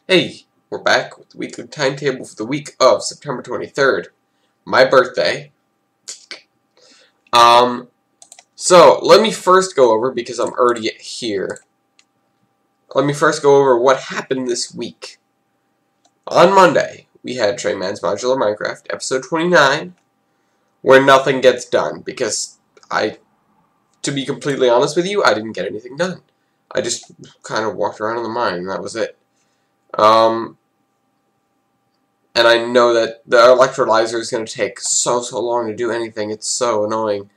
Hey, we're back with the weekly timetable for the week of September 23rd, my birthday. So let me first go over, because I'm already here, let me first go over what happened this week. On Monday, we had Trey Man's Modular Minecraft, episode 29, where nothing gets done, because to be completely honest with you, I didn't get anything done. I just kind of walked around in the mine, and that was it. And I know that the electrolyzer is going to take so long to do anything. It's so annoying.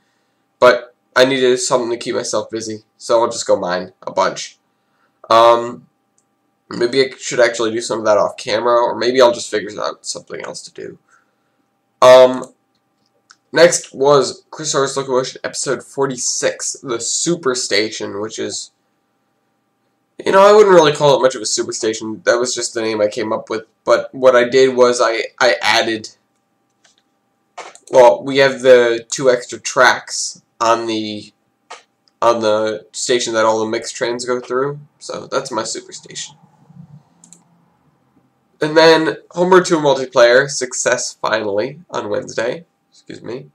But I needed something to keep myself busy, so I'll just go mine a bunch. Maybe I should actually do some of that off camera, or maybe I'll just figure out something else to do. Next was Chrysaorus Locomotion episode 46, the Superstation, which is, you know, I wouldn't really call it much of a superstation. That was just the name I came up with. But what I did was I added, well, we have the 2 extra tracks on the station that all the mixed trains go through. So that's my superstation. And then Homeward 2 multiplayer success finally on Wednesday. Excuse me.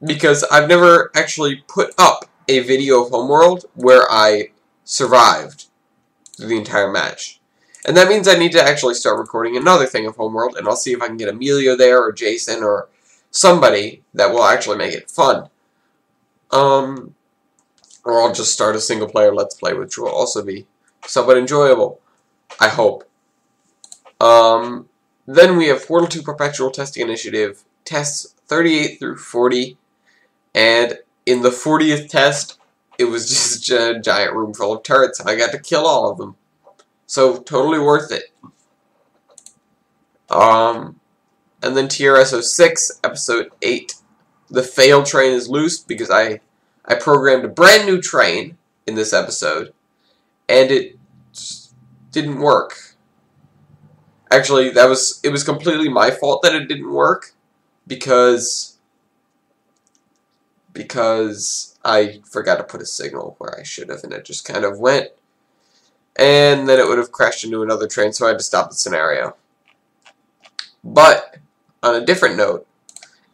Because I've never actually put up a video of Homeworld where I survived through the entire match. And that means I need to actually start recording another thing of Homeworld, and I'll see if I can get Emilio there, or Jason, or somebody that will actually make it fun. Or I'll just start a single player Let's Play, which will also be somewhat enjoyable, I hope. Then we have Portal 2 Perpetual Testing Initiative, tests 38 through 40, and in the 40th test, it was just a giant room full of turrets, and I got to kill all of them. So, totally worth it. And then TRS-06, episode 8. The failed train is loose, because I programmed a brand new train in this episode, and it just didn't work. Actually, it was completely my fault that it didn't work, because I forgot to put a signal where I should have, and it just kind of went, and then it would have crashed into another train, so I had to stop the scenario. But, on a different note,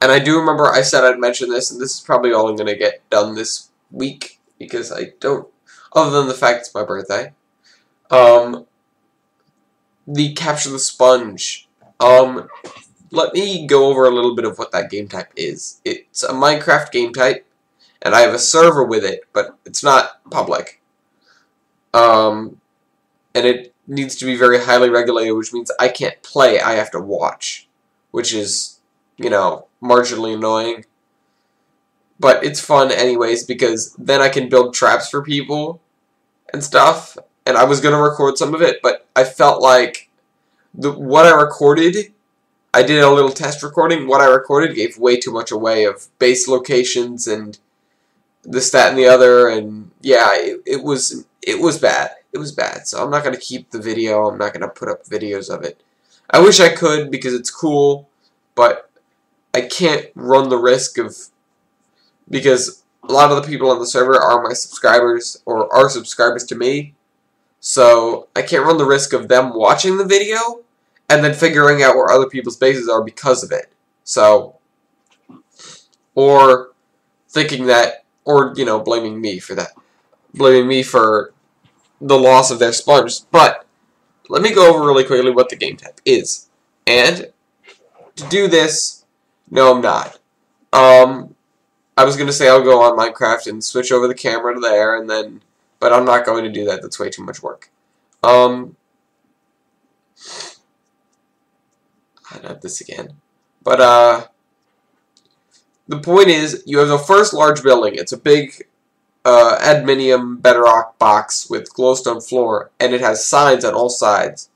and I do remember I said I'd mention this, and this is probably all I'm going to get done this week, because I don't, other than the fact it's my birthday, the Capture the Sponge. Let me go over a little bit of what that game type is. It's a Minecraft game type, and I have a server with it, but it's not public. And it needs to be very highly regulated, which means I can't play, I have to watch, which is, you know, marginally annoying. But it's fun anyways, because then I can build traps for people and stuff, and I was going to record some of it, but I felt like what I recorded, I did a little test recording. What I recorded gave way too much away of base locations and this, that, and the other, and yeah, it was bad. It was bad, so I'm not going to keep the video. I'm not going to put up videos of it. I wish I could, because it's cool, but I can't run the risk of, because a lot of the people on the server are my subscribers, or are subscribers to me, so I can't run the risk of them watching the video and then figuring out where other people's bases are because of it. So, or thinking that, or, you know, blaming me for that. Blaming me for the loss of their sponge. But, let me go over really quickly what the game type is. And, to do this, no, I'm not. I was going to say I'll go on Minecraft and switch over the camera to there, and then, but I'm not going to do that. That's way too much work. I'd have this again. But, the point is, you have the first large building. It's a big aluminium bedrock box with glowstone floor, and it has signs on all sides.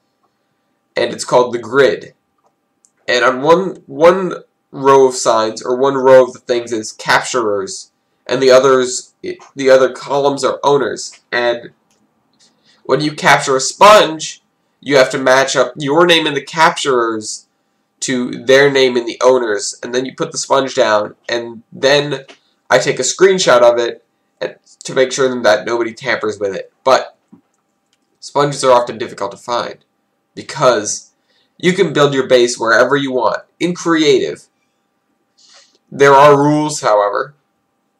And it's called the grid. And on one row of signs, or one row of the things, is capturers, and the other columns are owners. And when you capture a sponge, you have to match up your name in the capturers to their name in the owners, and then you put the sponge down, and then I take a screenshot of it to make sure that nobody tampers with it. But Sponges are often difficult to find because you can build your base wherever you want. In creative, there are rules, however,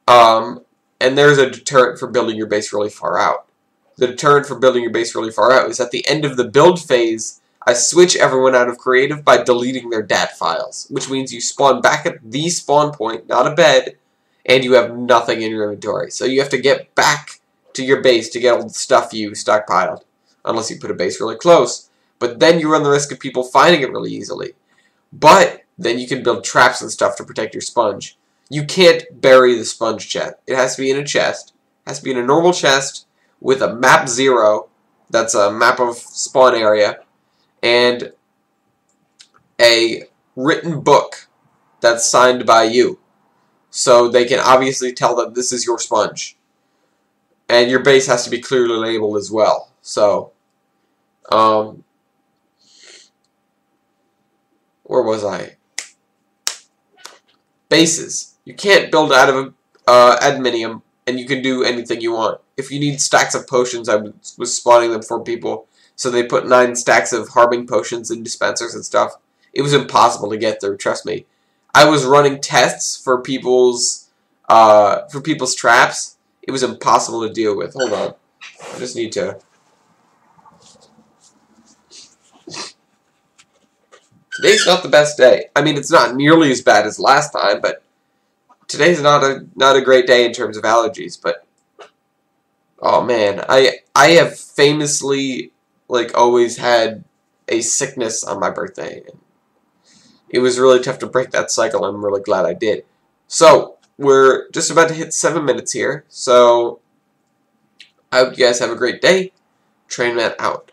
and there's a deterrent for building your base really far out. The deterrent for building your base really far out is at the end of the build phase, I switch everyone out of creative by deleting their DAT files, which means you spawn back at the spawn point, not a bed, and you have nothing in your inventory. So you have to get back to your base to get all the stuff you stockpiled, unless you put a base really close. But then you run the risk of people finding it really easily. But then you can build traps and stuff to protect your sponge. You can't bury the sponge chest. It has to be in a chest. It has to be in a normal chest with a map 0, that's a map of spawn area, and a written book that's signed by you. So they can obviously tell that this is your sponge. And your base has to be clearly labeled as well. So, where was I? Bases. You can't build out of adminium, and you can do anything you want. If you need stacks of potions, I was spawning them for people, so they put 9 stacks of harming potions in dispensers and stuff. It was impossible to get through, trust me. I was running tests for people's traps. It was impossible to deal with. Hold on. I just need to... Today's not the best day. I mean, it's not nearly as bad as last time, but today's not a great day in terms of allergies, but oh man, I have famously always had a sickness on my birthday. It was really tough to break that cycle. I'm really glad I did. So, we're just about to hit 7 minutes here. So, I hope you guys have a great day. Trainman out.